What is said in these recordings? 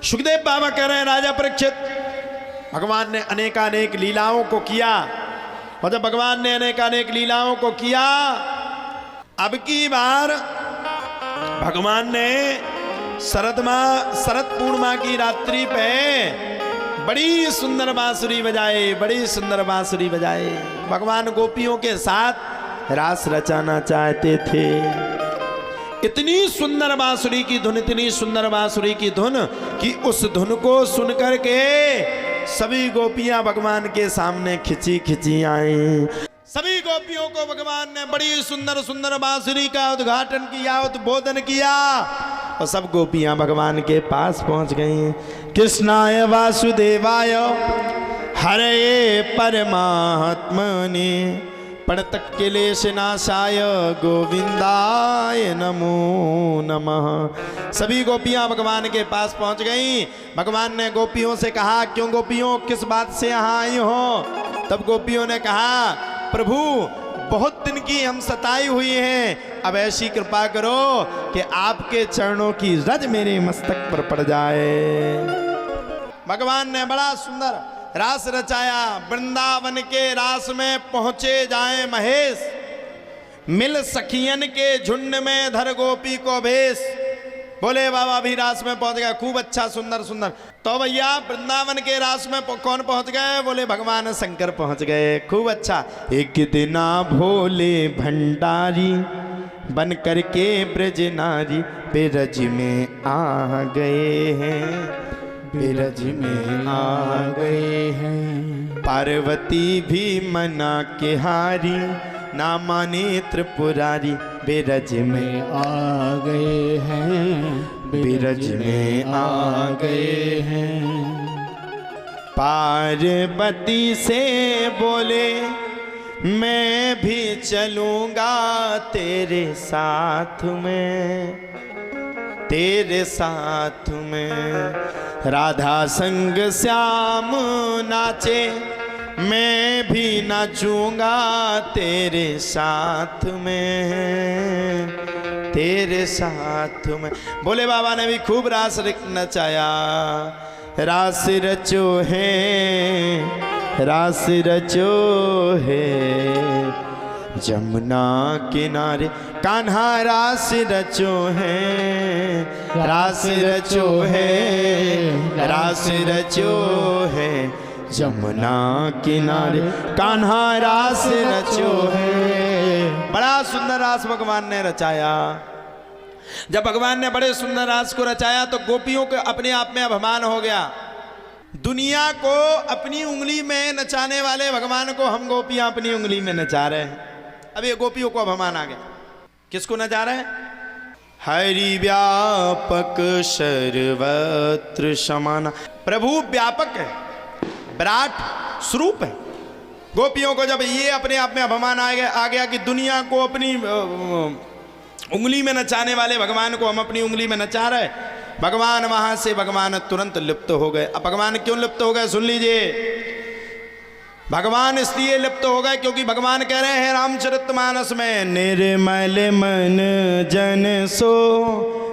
सुखदेव बाबा कह रहे हैं राजा परीक्षित, भगवान ने अनेकानेक लीलाओं को किया, और जब भगवान ने अनेकानेक लीलाओं को किया, अब की बार भगवान ने शरद पूर्णिमा की रात्रि पे बड़ी सुंदर बांसुरी बजाए, बड़ी सुंदर बांसुरी बजाए। भगवान गोपियों के साथ रास रचाना चाहते थे। इतनी सुंदर बांसुरी की धुन, इतनी सुंदर बांसुरी की धुन कि उस धुन को सुन करके सभी गोपियां भगवान के सामने खिंची खिंची आई। सभी गोपियों को भगवान ने बड़ी सुंदर सुंदर बांसुरी का उद्घाटन किया, उद्बोधन किया, और सब गोपियां भगवान के पास पहुंच गई। कृष्णाय वासुदेवाय हरये परमात्मने प्रणतः क्लेशनाशाय गोविंदाय नमो नमः। सभी गोपियां भगवान के पास पहुंच गईं। भगवान ने गोपियों से कहा, क्यों गोपियों, किस बात से यहाँ आई हो? तब गोपियों ने कहा, प्रभु बहुत दिन की हम सताई हुई हैं, अब ऐसी कृपा करो कि आपके चरणों की रज मेरे मस्तक पर पड़ जाए। भगवान ने बड़ा सुंदर रास रचाया। वृंदावन के रास में पहुंचे जाए महेश, मिल सखियन के झुंड में धर गोपी को भेष। बोले बाबा भी रास में पहुंच गया, खूब अच्छा सुंदर सुंदर। तो भैया वृंदावन के रास में कौन पहुंच गए? बोले भगवान शंकर पहुंच गए, खूब अच्छा। एक दिना भोले भंडारी बन करके ब्रज नारी बिरज में आ गए हैं, बिरज में आ गए हैं। पार्वती भी मना के हारी, ना माने त्रिपुरारी बिरज में आ गए हैं, बिरज में आ गए हैं। पार्वती से बोले मैं भी चलूंगा तेरे साथ में, तेरे साथ में। राधा संग श्याम नाचे, मैं भी नाचूंगा तेरे साथ में, तेरे साथ में। बोले बाबा ने भी खूब रास नचाया। रास रचो है, रास रचो है जमुना किनारे, कान्हा रास रचो है, रास रचो है, रास रचो है जमुना किनारे, कान्हा रास रचो है। बड़ा सुंदर रास भगवान ने रचाया। जब भगवान ने बड़े सुंदर रास को रचाया तो गोपियों के अपने आप में अभिमान हो गया। दुनिया को अपनी उंगली में नचाने वाले भगवान को हम गोपियां अपनी उंगली में नचा रहे हैं। अब ये गोपियों को अभिमान आ गया। किसको नचा रहे हैं? हरि व्यापक सर्वत्र समाना। प्रभु व्यापक है, विराट स्वरूप है। गोपियों को जब ये अपने आप में अभिमान आ गया कि दुनिया को अपनी उंगली में नचाने वाले भगवान को हम अपनी उंगली में नचा रहे, भगवान वहां से भगवान तुरंत लिप्त हो गए। अब भगवान क्यों लिप्त हो गए सुन लीजिए। भगवान इसलिए लिप्त हो गए क्योंकि भगवान कह रहे हैं रामचरितमानस में, निर्मल मन जन सो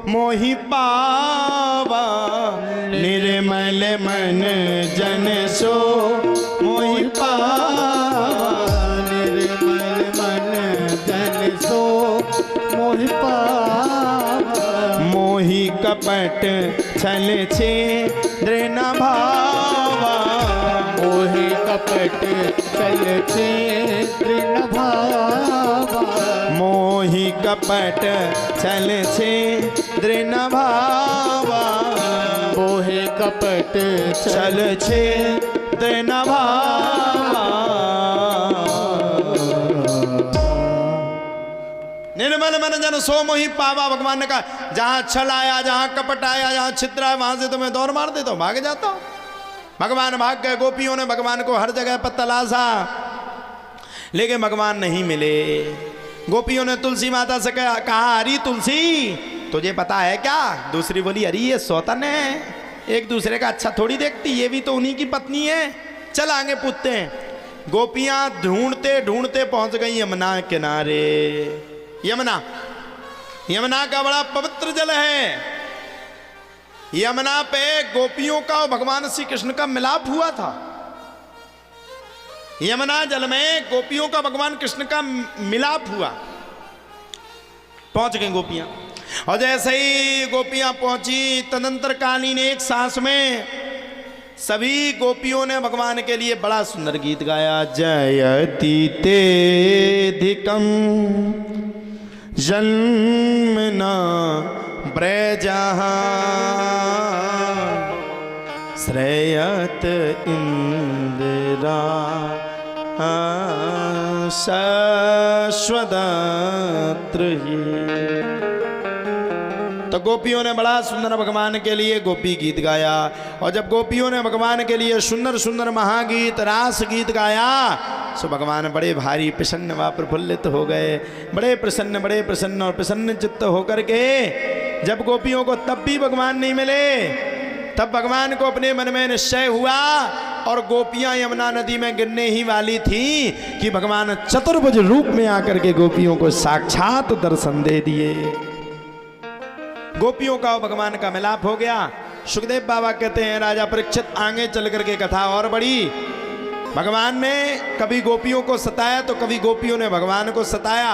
मोहि पावा, निर्मल मन जन सो मोहि पावा, निर्मल मन जन सो मोहि पावा। मोहि कपट छल छिद्र न भावा, मोहि कपट छल छिद्र न भावा, मोहि कपट छल छिद्र न भावा, मोहि कपट छल छिद्र न भावा। निर्मल मन जन सो मोहि पावा। भगवान ने कहा जहां छल आया, जहां कपट आया, जहां छिद्र आया, वहां से तुम्हें दौड़ मार देता हूं, भाग जाता हूं। भगवान भाग गए। गोपियों ने भगवान को हर जगह पर तलाशा, लेकिन भगवान नहीं मिले। गोपियों ने तुलसी माता से कहा हरी तुलसी तुझे पता है क्या? दूसरी बोली अरे ये सौतन है, एक दूसरे का अच्छा थोड़ी देखती, ये भी तो उन्हीं की पत्नी है, चल आगे पूछते हैं। गोपियां ढूंढते ढूंढते पहुंच गई यमुना किनारे। यमुना, यमुना का बड़ा पवित्र जल है। यमुना पे गोपियों का और भगवान श्री कृष्ण का मिलाप हुआ था। यमुना जल में गोपियों का भगवान कृष्ण का मिलाप हुआ। पहुंच गई गोपियां, और जैसे ही गोपियां पहुंची तदंतर कालीन एक सांस में सभी गोपियों ने भगवान के लिए बड़ा सुंदर गीत गाया। जयति तेधिकम जन्मना ब्रजहा श्रेयत इंदिरा शश्वदात्र। तो गोपियों ने बड़ा सुंदर भगवान के लिए गोपी गीत गाया, और जब गोपियों ने भगवान के लिए सुंदर सुंदर महागीत रास गीत गाया सो भगवान बड़े भारी प्रसन्न व प्रफुल्लित हो गए। बड़े प्रसन्न और प्रसन्न चित्त होकर के जब गोपियों को तब भी भगवान नहीं मिले, तब भगवान को अपने मन में निश्चय हुआ, और गोपियां यमुना नदी में गिरने ही वाली थी कि भगवान चतुर्भुज रूप में आकर के गोपियों को साक्षात दर्शन दे दिए। गोपियों का और भगवान का मिलाप हो गया। सुखदेव बाबा कहते हैं राजा परीक्षित आगे चल करके कथा और बड़ी। भगवान ने कभी गोपियों को सताया तो कभी गोपियों ने भगवान को सताया।